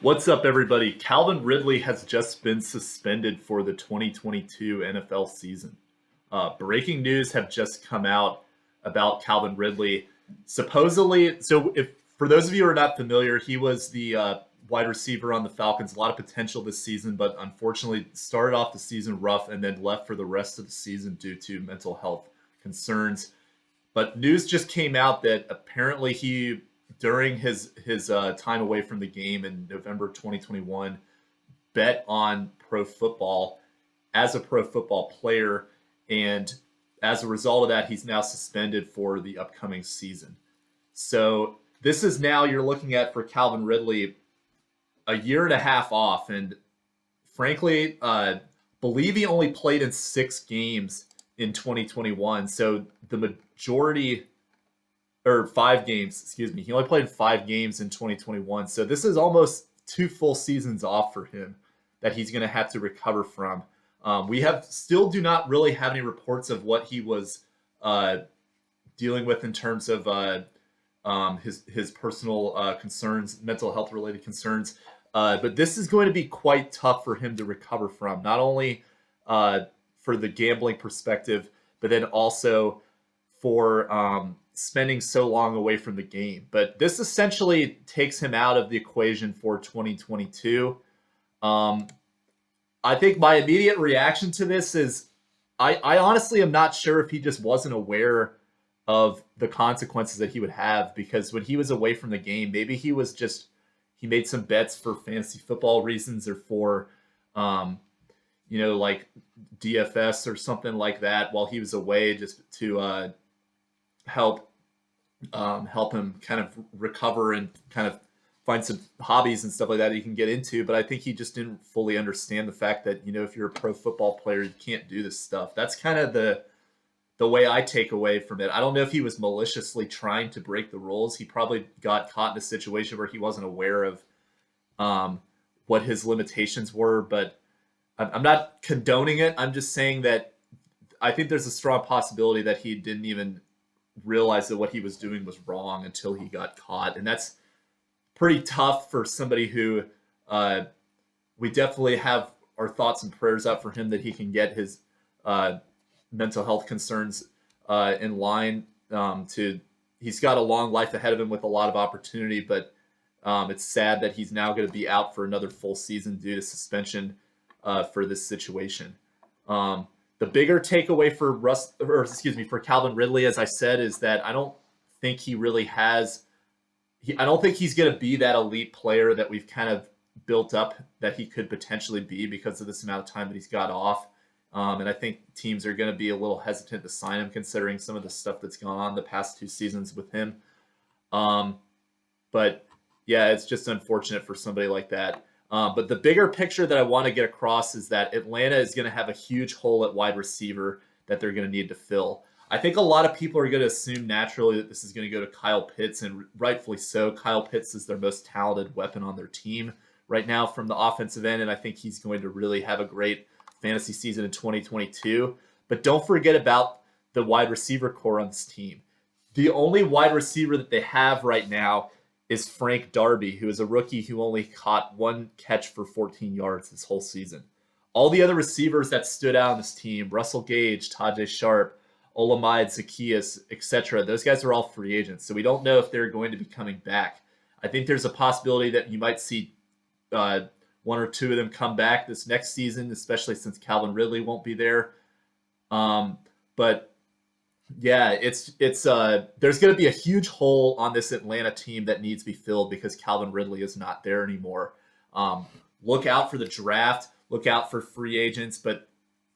What's up, everybody? Calvin Ridley has just been suspended for the 2022 NFL season. Breaking news have just come out about Calvin Ridley. Supposedly, so if for those of you who are not familiar, he was the wide receiver on the Falcons. A lot of potential this season, but unfortunately started off the season rough and then left for the rest of the season due to mental health concerns. But news just came out that apparently he, during his time away from the game in November 2021, bet on pro football as a pro football player, and as a result of that, he's now suspended for the upcoming season. So this is now you're looking at for Calvin Ridley a year and a half off, and frankly, believe he only played in 6 games in 2021. So the majority, or 5 games, excuse me, he only played in 5 games in 2021. So this is almost 2 full seasons off for him that he's going to have to recover from. We have still do not really have any reports of what he was dealing with in terms of his personal concerns, mental health related concerns. But this is going to be quite tough for him to recover from, not only for the gambling perspective, but then also for spending so long away from the game. But this essentially takes him out of the equation for 2022. I think my immediate reaction to this is I honestly am not sure if he just wasn't aware of the consequences that he would have, because when he was away from the game, maybe he made some bets for fantasy football reasons, or for like DFS or something like that while he was away, just to help him kind of recover and kind of find some hobbies and stuff like that he can get into. But I think he just didn't fully understand the fact that, if you're a pro football player, you can't do this stuff. That's kind of the way I take away from it. I don't know if he was maliciously trying to break the rules. He probably got caught in a situation where he wasn't aware of what his limitations were, but I'm not condoning it. I'm just saying that I think there's a strong possibility that he didn't even realize that what he was doing was wrong until he got caught. And that's pretty tough for somebody who we definitely have our thoughts and prayers out for him, that he can get his mental health concerns in line. He's got a long life ahead of him with a lot of opportunity, but it's sad that he's now going to be out for another full season due to suspension for this situation. The bigger takeaway for Calvin Ridley, as I said, is that I don't think he really has. I don't think he's going to be that elite player that we've kind of built up that he could potentially be because of this amount of time that he's got off. And I think teams are going to be a little hesitant to sign him, considering some of the stuff that's gone on the past 2 seasons with him. But yeah, it's just unfortunate for somebody like that. But the bigger picture that I want to get across is that Atlanta is going to have a huge hole at wide receiver that they're going to need to fill. I think a lot of people are going to assume naturally that this is going to go to Kyle Pitts, and rightfully so. Kyle Pitts is their most talented weapon on their team right now from the offensive end, and I think he's going to really have a great fantasy season in 2022. But don't forget about the wide receiver core on this team. The only wide receiver that they have right now is Frank Darby, who is a rookie who only caught 1 catch for 14 yards this whole season. All the other receivers that stood out on this team, Russell Gage, Tajay Sharp, Olamide, Zacchaeus, etc., those guys are all free agents. So we don't know if they're going to be coming back. I think there's a possibility that you might see 1 or 2 of them come back this next season, especially since Calvin Ridley won't be there. But yeah, it's there's going to be a huge hole on this Atlanta team that needs to be filled because Calvin Ridley is not there anymore. Look out for the draft. Look out for free agents, but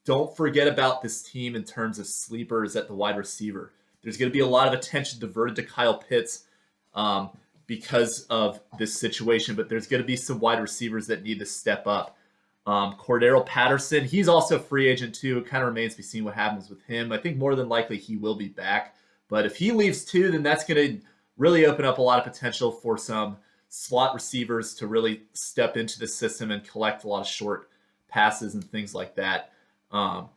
don't forget about this team in terms of sleepers at the wide receiver. There's going to be a lot of attention diverted to Kyle Pitts because of this situation, but there's going to be some wide receivers that need to step up. Cordero Patterson, he's also a free agent too. It kind of remains to be seen what happens with him. I think more than likely he will be back, but if he leaves too, then that's going to really open up a lot of potential for some slot receivers to really step into the system and collect a lot of short passes and things like that. The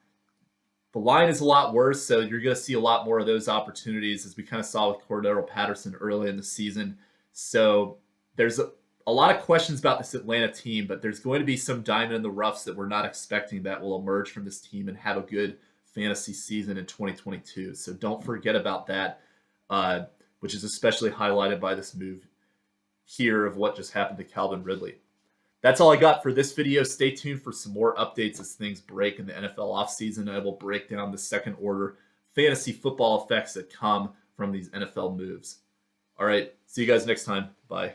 line is a lot worse, so you're going to see a lot more of those opportunities, as we kind of saw with Cordero Patterson early in the season. So there's a a lot of questions about this Atlanta team, but there's going to be some diamond in the roughs that we're not expecting that will emerge from this team and have a good fantasy season in 2022. So don't forget about that, which is especially highlighted by this move here of what just happened to Calvin Ridley. That's all I got for this video. Stay tuned for some more updates as things break in the NFL offseason. I will break down the second order fantasy football effects that come from these NFL moves. All right, see you guys next time. Bye.